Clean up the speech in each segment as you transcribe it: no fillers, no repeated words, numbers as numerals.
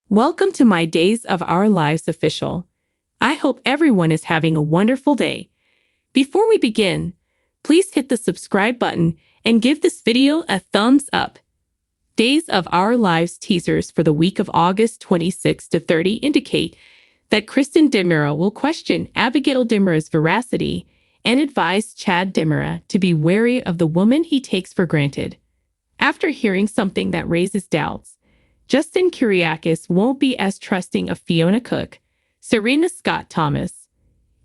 Welcome to my Days of Our Lives official. I hope everyone is having a wonderful day. Before we begin, please hit the subscribe button and give this video a thumbs up. Days of Our Lives teasers for the week of August 26 to 30 indicate that Kristen Dimera will question Abigail Dimera's veracity and advise Chad Dimera to be wary of the woman he takes for granted. After hearing something that raises doubts, Justin Kyriakis won't be as trusting of Fiona Cook, Serena Scott Thomas.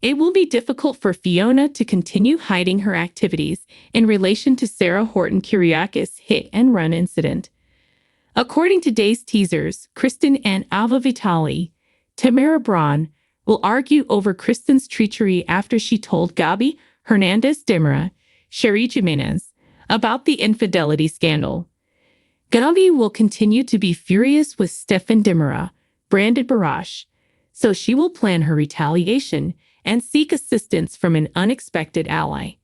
It will be difficult for Fiona to continue hiding her activities in relation to Sarah Horton Kyriakis' hit-and-run incident. According to Days teasers, Kristen and Alva Vitali, Tamara Braun, will argue over Kristen's treachery after she told Gabi Hernandez Dimera, Sherry Jimenez, about the infidelity scandal. Gabi will continue to be furious with Stefan Dimera, Brandon Barash, so she will plan her retaliation and seek assistance from an unexpected ally.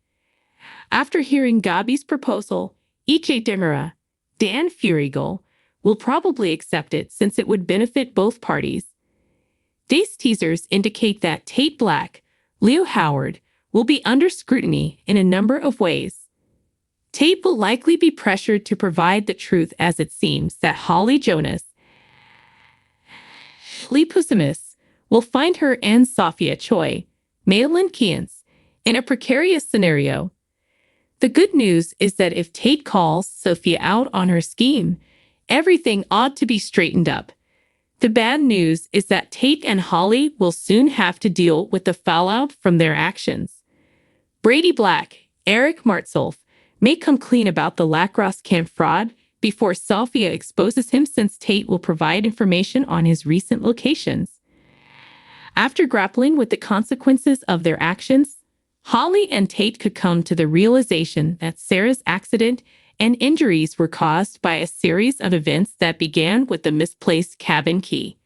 After hearing Gabi's proposal, EJ Dimera, Dan Furigal, will probably accept it since it would benefit both parties. Days teasers indicate that Tate Black, Leo Howard, will be under scrutiny in a number of ways. Tate will likely be pressured to provide the truth, as it seems that Holly Jonas, Lee Pusimus, will find her and Sophia Choi, Maylin Keynes, in a precarious scenario. The good news is that if Tate calls Sophia out on her scheme, everything ought to be straightened up. The bad news is that Tate and Holly will soon have to deal with the fallout from their actions. Brady Black, Eric Martsolf, may come clean about the lacrosse camp fraud before Sophia exposes him, since Tate will provide information on his recent locations. After grappling with the consequences of their actions, Holly and Tate could come to the realization that Sarah's accident and injuries were caused by a series of events that began with the misplaced cabin key.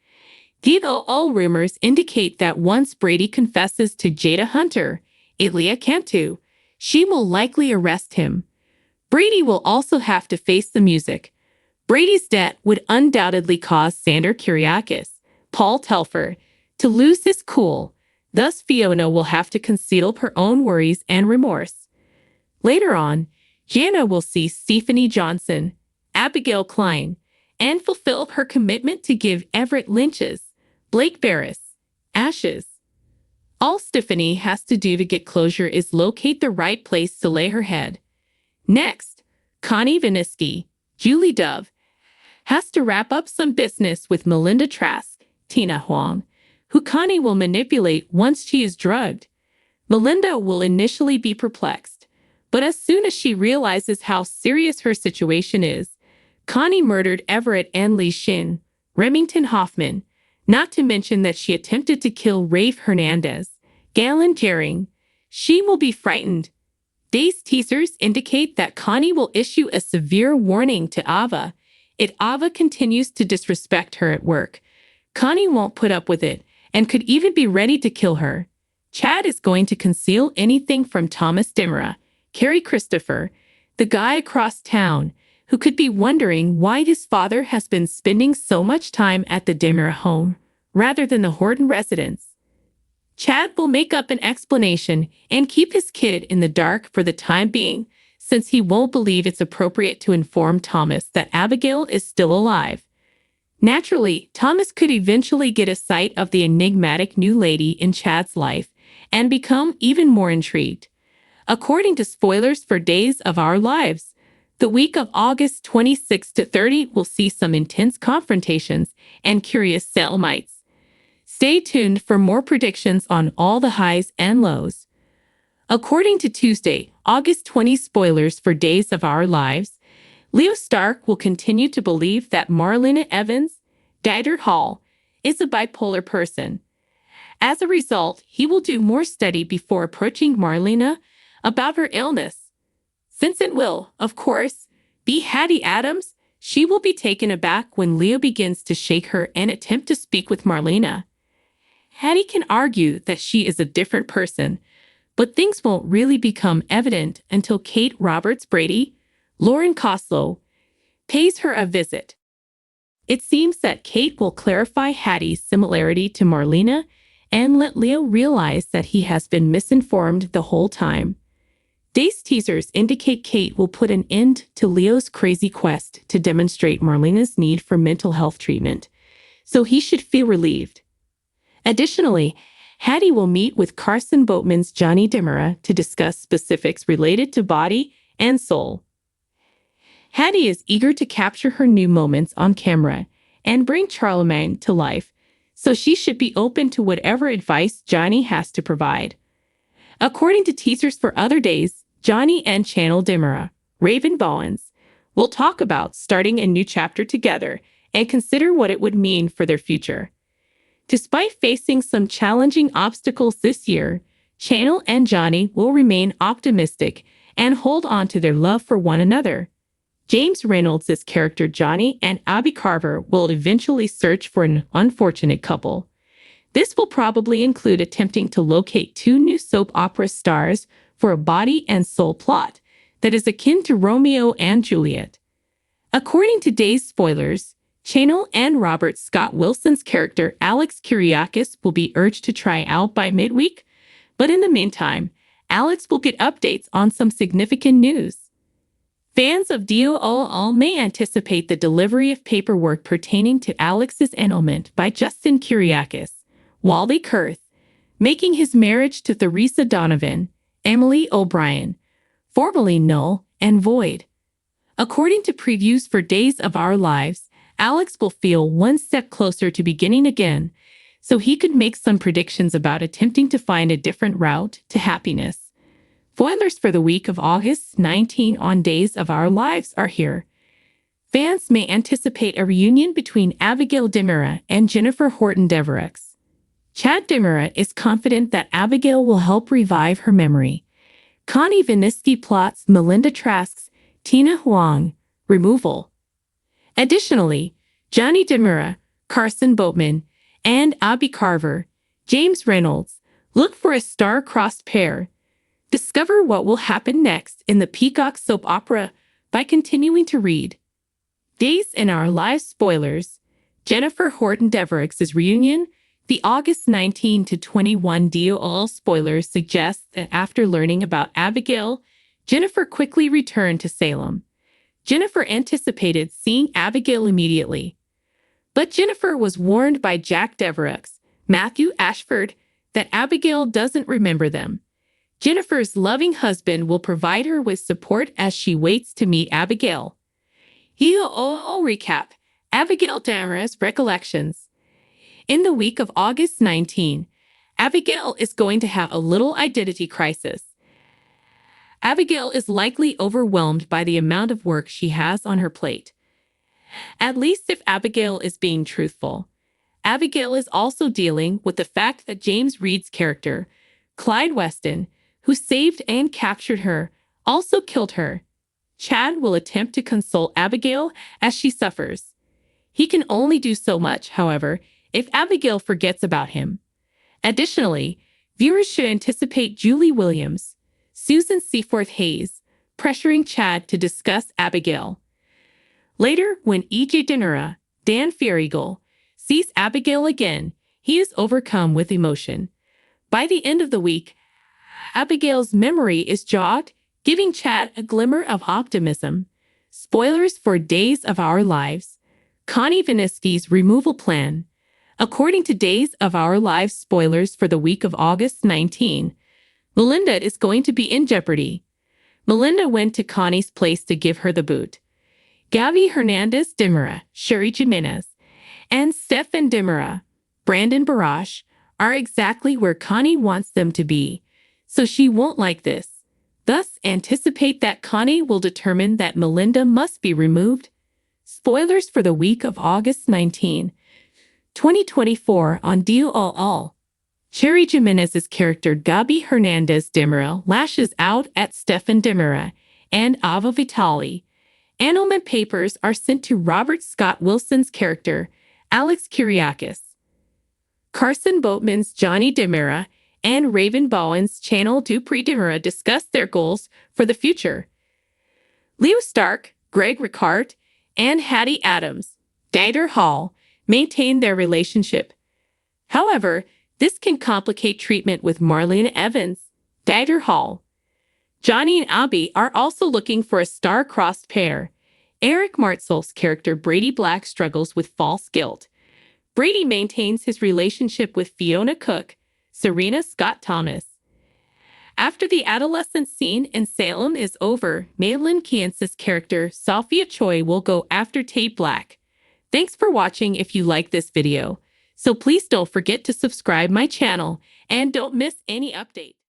Though all rumors indicate that once Brady confesses to Jada Hunter, Elia Cantu, she will likely arrest him. Brady will also have to face the music. Brady's debt would undoubtedly cause Xander Kyriakis, Paul Telfer, to lose his cool. Thus, Fiona will have to conceal her own worries and remorse. Later on, Jana will see Stephanie Johnson, Abigail Klein, and fulfill her commitment to give Everett Lynch's, Blake Barris, ashes. All Stephanie has to do to get closure is locate the right place to lay her head. Next, Connie Viniski, Julie Dove, has to wrap up some business with Melinda Trask, Tina Huang, who Connie will manipulate once she is drugged. Melinda will initially be perplexed, but as soon as she realizes how serious her situation is, Connie murdered Everett and Lee Shin, Remington Hoffman, not to mention that she attempted to kill Rafe Hernandez, Galen Jering. She will be frightened. Days teasers indicate that Connie will issue a severe warning to Ava if Ava continues to disrespect her at work. Connie won't put up with it and could even be ready to kill her. Chad is going to conceal anything from Thomas Dimera, Carrie Christopher, the guy across town, who could be wondering why his father has been spending so much time at the Dimera home rather than the Horton residence. Chad will make up an explanation and keep his kid in the dark for the time being, since he won't believe it's appropriate to inform Thomas that Abigail is still alive. Naturally, Thomas could eventually get a sight of the enigmatic new lady in Chad's life and become even more intrigued. According to spoilers for Days of Our Lives, the week of August 26 to 30 will see some intense confrontations and curious stalemates. Stay tuned for more predictions on all the highs and lows. According to Tuesday, August 20 spoilers for Days of Our Lives, Leo Stark will continue to believe that Marlena Evans, Dieter Hall, is a bipolar person. As a result, he will do more study before approaching Marlena about her illness. Since it will, of course, be Hattie Adams, she will be taken aback when Leo begins to shake her and attempt to speak with Marlena. Hattie can argue that she is a different person, but things won't really become evident until Kate Roberts Brady, Lauren Koslow, pays her a visit. It seems that Kate will clarify Hattie's similarity to Marlena and let Leo realize that he has been misinformed the whole time. Day's teasers indicate Kate will put an end to Leo's crazy quest to demonstrate Marlena's need for mental health treatment, so he should feel relieved. Additionally, Hattie will meet with Carson Boatman's Johnny Demera to discuss specifics related to body and soul. Hattie is eager to capture her new moments on camera and bring Charlemagne to life, so she should be open to whatever advice Johnny has to provide. According to teasers for other days, Johnny and Channel Demera, Raven Bowens, will talk about starting a new chapter together and consider what it would mean for their future. Despite facing some challenging obstacles this year, Channel and Johnny will remain optimistic and hold on to their love for one another. James Reynolds' character Johnny and Abby Carver will eventually search for an unfortunate couple. This will probably include attempting to locate two new soap opera stars for a body and soul plot that is akin to Romeo and Juliet. According to Day's spoilers, Channel and Robert Scott Wilson's character Alex Kyriakis will be urged to try out by midweek, but in the meantime, Alex will get updates on some significant news. Fans of DOOL may anticipate the delivery of paperwork pertaining to Alex's annulment by Justin Kyriakis, Wally Kurth, making his marriage to Theresa Donovan, Emily O'Brien, formerly null and void. According to previews for Days of Our Lives, Alex will feel one step closer to beginning again, so he could make some predictions about attempting to find a different route to happiness. Spoilers for the week of August 19 on Days of Our Lives are here. Fans may anticipate a reunion between Abigail Demera and Jennifer Horton Devereaux. Chad Demera is confident that Abigail will help revive her memory. Connie Viniski plots Melinda Trask's Tina Huang removal. Additionally, Johnny Demera, Carson Boatman, and Abby Carver, James Reynolds, look for a star-crossed pair. Discover what will happen next in the Peacock soap opera by continuing to read. Days in Our Lives spoilers. Jennifer Horton Devereaux' reunion. The August 19 to 21 DOL spoilers suggest that after learning about Abigail, Jennifer quickly returned to Salem. Jennifer anticipated seeing Abigail immediately. But Jennifer was warned by Jack Devereaux, Matthew Ashford, that Abigail doesn't remember them. Jennifer's loving husband will provide her with support as she waits to meet Abigail. DOL recap. Abigail Demera's recollections. In the week of August 19, Abigail is going to have a little identity crisis. Abigail is likely overwhelmed by the amount of work she has on her plate. At least if Abigail is being truthful. Abigail is also dealing with the fact that James Reed's character, Clyde Weston, who saved and captured her, also killed her. Chad will attempt to console Abigail as she suffers. He can only do so much, however, if Abigail forgets about him. Additionally, viewers should anticipate Julie Williams, Susan Seaforth Hayes, pressuring Chad to discuss Abigail. Later, when E.J. Dinera, Dan Fierigel, sees Abigail again, he is overcome with emotion. By the end of the week, Abigail's memory is jogged, giving Chad a glimmer of optimism. Spoilers for Days of Our Lives. Connie Viniski's removal plan. According to Days of Our Lives spoilers for the week of August 19, Melinda is going to be in jeopardy. Melinda went to Connie's place to give her the boot. Gabby Hernandez Demera, Sherry Jimenez, and Stefan Demera, Brandon Barash, are exactly where Connie wants them to be, so she won't like this. Thus, anticipate that Connie will determine that Melinda must be removed. Spoilers for the week of August 19, 2024 on DOL. Sherry Jimenez's character Gabby Hernandez Demera lashes out at Stefan Demera and Ava Vitali. Annulment papers are sent to Robert Scott Wilson's character, Alex Kyriakis. Carson Boatman's Johnny Demera and Raven Bowen's Channel Dupree Demera discuss their goals for the future. Leo Stark, Greg Ricard, and Hattie Adams, Jada Hall maintain their relationship. However, this can complicate treatment with Marlene Evans, Jada Hall. Johnny and Abby are also looking for a star-crossed pair. Eric Martsolf's character Brady Black struggles with false guilt. Brady maintains his relationship with Fiona Cook, Serena Scott Thomas. After the adolescent scene in Salem is over, Madeline Kienz's character Sophia Choi will go after Tate Black. Thanks for watching if you like this video. So please don't forget to subscribe my channel and don't miss any updates.